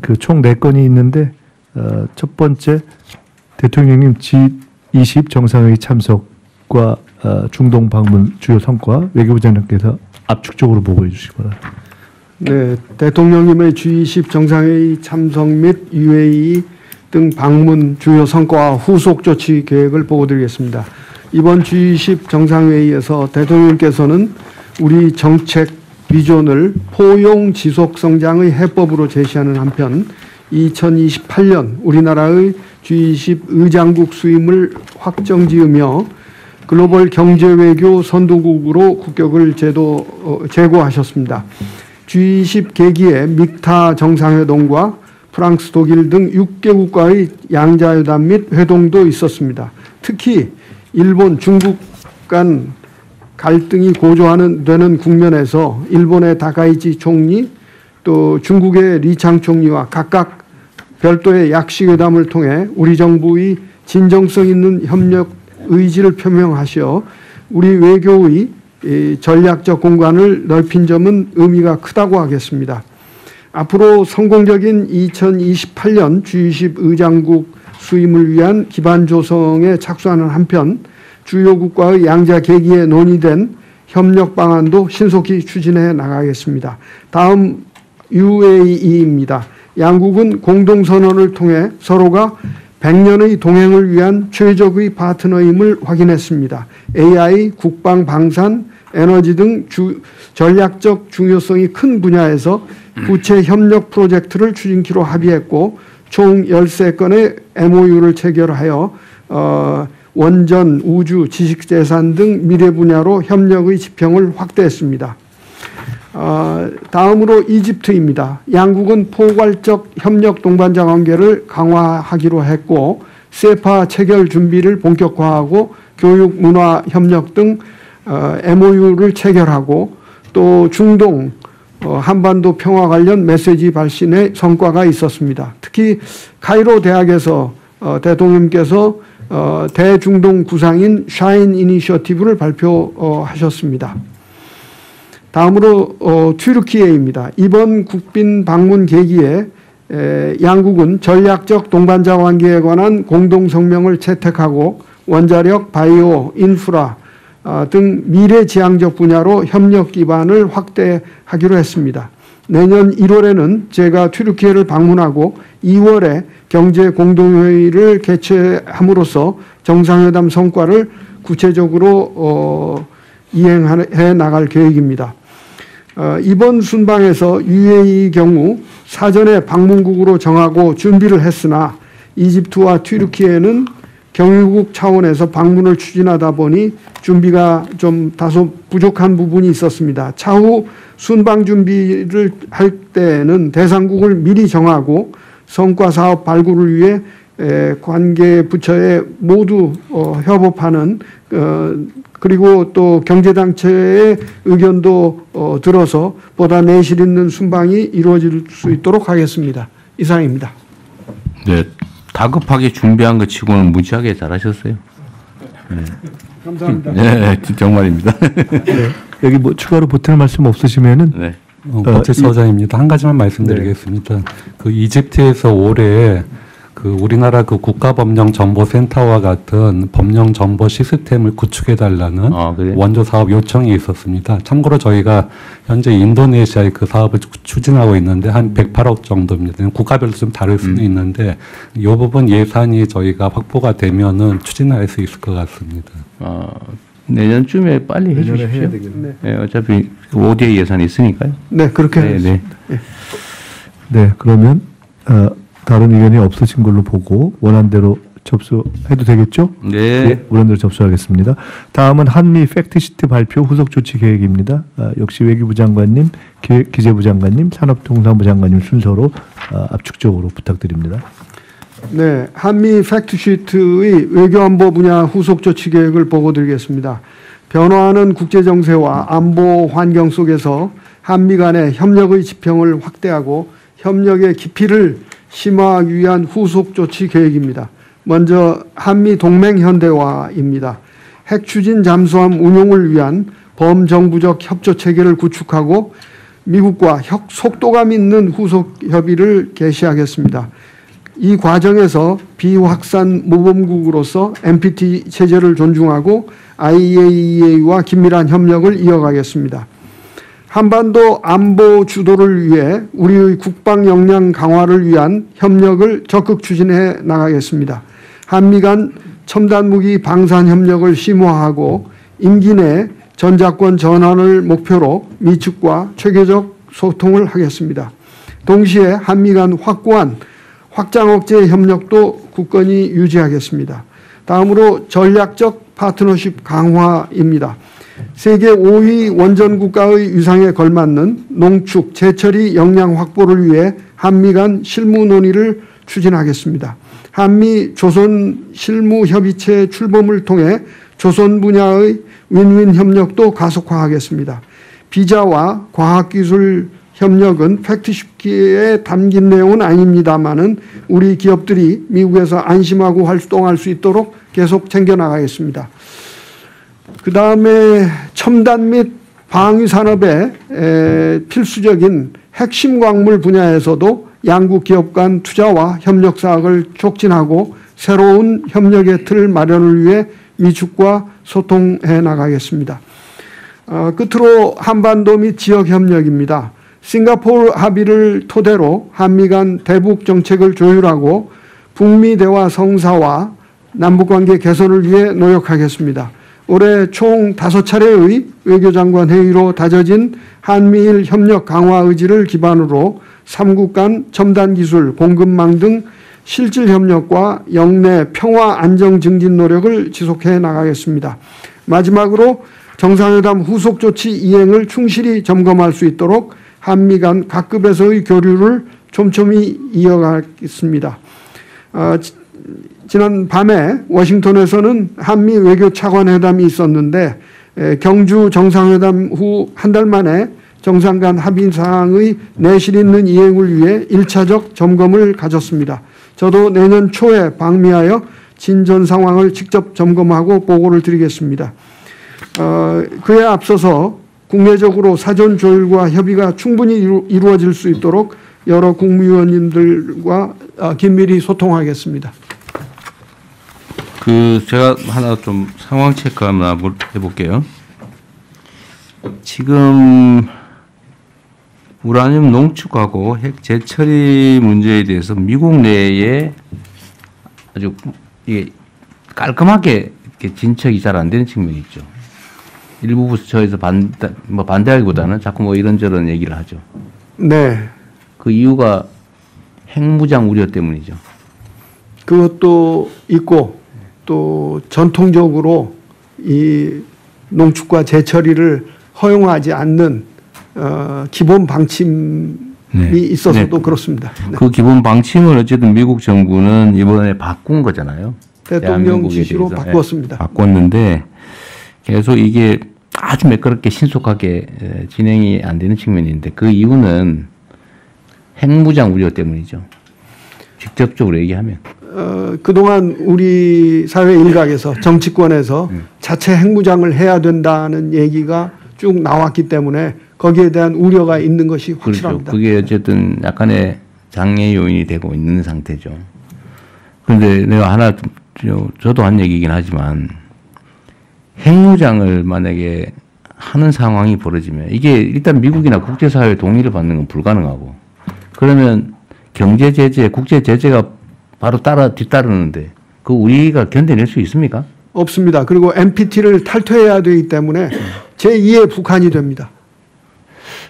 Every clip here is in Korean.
그 총 4건이 있는데 첫 번째 대통령님 G20 정상회의 참석과 중동 방문 주요 성과 외교부 장관께서 압축적으로 보고해 주시기 바랍니다. 네, 대통령님의 G20 정상회의 참석 및 UAE 등 방문 주요 성과와 후속 조치 계획을 보고드리겠습니다. 이번 G20 정상회의에서 대통령께서는 우리 정책 비전을 포용 지속 성장의 해법으로 제시하는 한편 2028년 우리나라의 G20 의장국 수임을 확정지으며 글로벌 경제 외교 선도국으로 국격을 제고하셨습니다. G20 계기에 믹타 정상회동과 프랑스, 독일 등 6개국과의 양자회담 및 회동도 있었습니다. 특히 일본, 중국 간 갈등이 고조되는 국면에서 일본의 다카이치 총리 또 중국의 리창 총리와 각각 별도의 약식회담을 통해 우리 정부의 진정성 있는 협력 의지를 표명하시어 우리 외교의 전략적 공간을 넓힌 점은 의미가 크다고 하겠습니다. 앞으로 성공적인 2028년 G20 의장국 수임을 위한 기반 조성에 착수하는 한편 주요국과의 양자 계기에 논의된 협력 방안도 신속히 추진해 나가겠습니다. 다음 UAE입니다. 양국은 공동선언을 통해 서로가 100년의 동행을 위한 최적의 파트너임을 확인했습니다. AI, 국방, 방산, 에너지 등 전략적 중요성이 큰 분야에서 구체 협력 프로젝트를 추진키로 합의했고 총 13건의 MOU를 체결하여 원전, 우주, 지식재산 등 미래 분야로 협력의 지평을 확대했습니다. 다음으로 이집트입니다. 양국은 포괄적 협력 동반자 관계를 강화하기로 했고 세파 체결 준비를 본격화하고 교육, 문화 협력 등 MOU를 체결하고 또 중동, 한반도 평화 관련 메시지 발신의 성과가 있었습니다. 특히 카이로 대학에서 대통령께서 대중동 구상인 샤인 이니셔티브를 발표하셨습니다. 다음으로 튀르키예입니다. 이번 국빈 방문 계기에 양국은 전략적 동반자 관계에 관한 공동성명을 채택하고 원자력, 바이오, 인프라 등 미래지향적 분야로 협력 기반을 확대하기로 했습니다. 내년 1월에는 제가 튀르키예를 방문하고 2월에 경제 공동회의를 개최함으로써 정상회담 성과를 구체적으로 이행해 나갈 계획입니다. 이번 순방에서 UAE 경우 사전에 방문국으로 정하고 준비를 했으나 이집트와 튀르키예는 경유국 차원에서 방문을 추진하다 보니 준비가 좀 다소 부족한 부분이 있었습니다. 차후 순방 준비를 할 때는 대상국을 미리 정하고 성과 사업 발굴을 위해 관계 부처에 모두 협업하는 그리고 또 경제단체의 의견도 들어서 보다 내실 있는 순방이 이루어질 수 있도록 하겠습니다. 이상입니다. 네, 다급하게 준비한 것 치고는 무지하게 잘하셨어요. 네. 감사합니다. 네, 정말입니다. 네. 여기 뭐 추가로 보태는 말씀 없으시면은 네. 법제처장입니다. 한 가지만 말씀드리겠습니다. 네. 그 이집트에서 올해 그 우리나라 그 국가법령정보센터와 같은 법령정보 시스템을 구축해달라는 원조 사업 요청이 있었습니다. 참고로 저희가 현재 인도네시아의 그 사업을 추진하고 있는데 한 108억 정도입니다. 국가별로 좀 다를 수는 있는데 이 부분 예산이 저희가 확보가 되면은 추진할 수 있을 것 같습니다. 내년쯤에 빨리 해주십시오. 네, 어차피 ODA 예산이 있으니까요. 네, 그렇게 하겠습니다. 네, 그러면 다른 의견이 없으신 걸로 보고 원안대로 접수해도 되겠죠? 네. 원안대로 접수하겠습니다. 다음은 한미 팩트시트 발표 후속 조치 계획입니다. 역시 외교부 장관님, 기재부 장관님, 산업통상부 장관님 순서로 압축적으로 부탁드립니다. 네, 한미 팩트시트의 외교안보 분야 후속 조치 계획을 보고드리겠습니다. 변화하는 국제정세와 안보 환경 속에서 한미 간의 협력의 지평을 확대하고 협력의 깊이를 심화하기 위한 후속 조치 계획입니다. 먼저 한미 동맹 현대화입니다. 핵 추진 잠수함 운용을 위한 범정부적 협조 체계를 구축하고 미국과 속도감 있는 후속 협의를 개시하겠습니다. 이 과정에서 비확산 모범국으로서 NPT 체제를 존중하고 IAEA와 긴밀한 협력을 이어가겠습니다. 한반도 안보 주도를 위해 우리의 국방 역량 강화를 위한 협력을 적극 추진해 나가겠습니다. 한미 간 첨단 무기 방산 협력을 심화하고 임기 내 전작권 전환을 목표로 미측과 체계적 소통을 하겠습니다. 동시에 한미 간 확고한 확장 억제 협력도 굳건히 유지하겠습니다. 다음으로 전략적 파트너십 강화입니다. 세계 5위 원전 국가의 위상에 걸맞는 농축, 제철이 역량 확보를 위해 한미 간 실무 논의를 추진하겠습니다. 한미 조선 실무협의체 출범을 통해 조선 분야의 윈윈 협력도 가속화하겠습니다. 비자와 과학기술 협력은 팩트시트에 담긴 내용은 아닙니다만은 우리 기업들이 미국에서 안심하고 활동할 수 있도록 계속 챙겨나가겠습니다. 그 다음에 첨단 및 방위 산업의 필수적인 핵심 광물 분야에서도 양국 기업 간 투자와 협력 사업을 촉진하고 새로운 협력의 틀 마련을 위해 미축과 소통해 나가겠습니다. 끝으로 한반도 및 지역 협력입니다. 싱가포르 합의를 토대로 한미 간 대북 정책을 조율하고 북미 대화 성사와 남북관계 개선을 위해 노력하겠습니다. 올해 총 5차례의 외교장관 회의로 다져진 한미일 협력 강화 의지를 기반으로 3국 간 첨단 기술, 공급망 등 실질 협력과 영내 평화 안정 증진 노력을 지속해 나가겠습니다. 마지막으로 정상회담 후속 조치 이행을 충실히 점검할 수 있도록 한미 간 각급에서의 교류를 촘촘히 이어가겠습니다. 지난 밤에 워싱턴에서는 한미 외교 차관 회담이 있었는데 경주 정상회담 후 한 달 만에 정상 간 합의 사항의 내실 있는 이행을 위해 1차적 점검을 가졌습니다. 저도 내년 초에 방미하여 진전 상황을 직접 점검하고 보고를 드리겠습니다. 그에 앞서서 국내적으로 사전 조율과 협의가 충분히 이루어질 수 있도록 여러 국무위원님들과 긴밀히 소통하겠습니다. 제가 하나 좀 상황 체크 한번 해볼게요. 지금 우라늄 농축하고 핵 재처리 문제에 대해서 미국 내에 아주 이게 깔끔하게 이렇게 진척이 잘 안 되는 측면이 있죠. 일부 부처에서 반대하기보다는 자꾸 뭐 이런저런 얘기를 하죠. 네. 그 이유가 핵무장 우려 때문이죠. 그것도 있고 또 전통적으로 이 농축과 재처리를 허용하지 않는 기본 방침이 있어서도 그렇습니다. 네. 그 기본 방침을 어쨌든 미국 정부는 이번에 바꾼 거잖아요. 대통령 지시로 바꾸었습니다. 바꿨는데 계속 이게 아주 매끄럽게 신속하게 진행이 안 되는 측면인데 그 이유는 핵무장 우려 때문이죠. 직접적으로 얘기하면. 그동안 우리 사회 일각에서 정치권에서 자체 핵무장을 해야 된다는 얘기가 쭉 나왔기 때문에 거기에 대한 우려가 있는 것이 확실합니다. 그렇죠. 그게 어쨌든 약간의 장애 요인이 되고 있는 상태죠. 그런데 내가 하나 저도 한 얘기긴 하지만 핵무장을 만약에 하는 상황이 벌어지면 이게 일단 미국이나 국제사회의 동의를 받는 건 불가능하고 그러면 경제 제재, 국제 제재가 바로 뒤따르는데 그 우리가 견뎌낼 수 있습니까? 없습니다. 그리고 NPT를 탈퇴해야 되기 때문에 제2의 북한이 됩니다.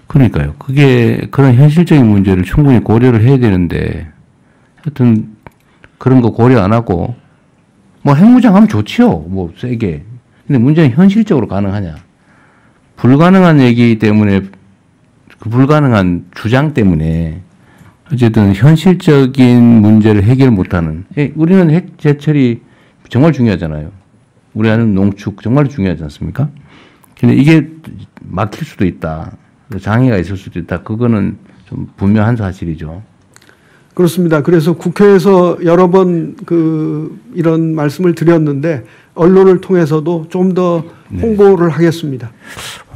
그러니까요. 그게 그런 현실적인 문제를 충분히 고려를 해야 되는데 하여튼 그런 거 고려 안 하고 뭐 핵무장하면 좋지요. 뭐 세게. 근데 문제는 현실적으로 가능하냐. 불가능한 얘기 때문에 그 불가능한 주장 때문에 어쨌든 현실적인 문제를 해결 못하는. 우리는 핵 재처리 정말 중요하잖아요. 우리는 농축 정말 중요하지 않습니까? 근데 이게 막힐 수도 있다. 장애가 있을 수도 있다. 그거는 좀 분명한 사실이죠. 그렇습니다. 그래서 국회에서 여러 번 이런 말씀을 드렸는데 언론을 통해서도 좀 더 홍보를 하겠습니다.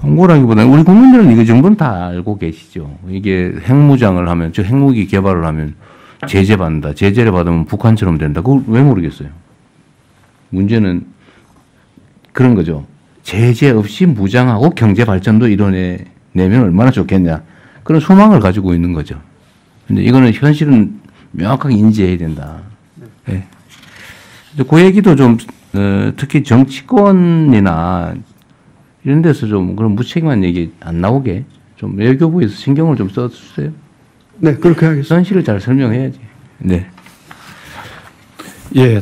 홍보라기보다는 우리 국민들은 이거 정도는 다 알고 계시죠. 이게 핵무장을 하면, 즉 핵무기 개발을 하면 제재받는다. 제재를 받으면 북한처럼 된다. 그걸 왜 모르겠어요. 문제는 그런 거죠. 제재 없이 무장하고 경제 발전도 이뤄내면 얼마나 좋겠냐. 그런 소망을 가지고 있는 거죠. 근데 이거는 현실은 명확하게 인지해야 된다. 네. 그 얘기도 좀 특히 정치권이나 이런 데서 좀 그런 무책임한 얘기 안 나오게 좀 외교부에서 신경을 좀 써주세요. 네, 그렇게 하겠습니다. 현실을 잘 설명해야지. 네. 예,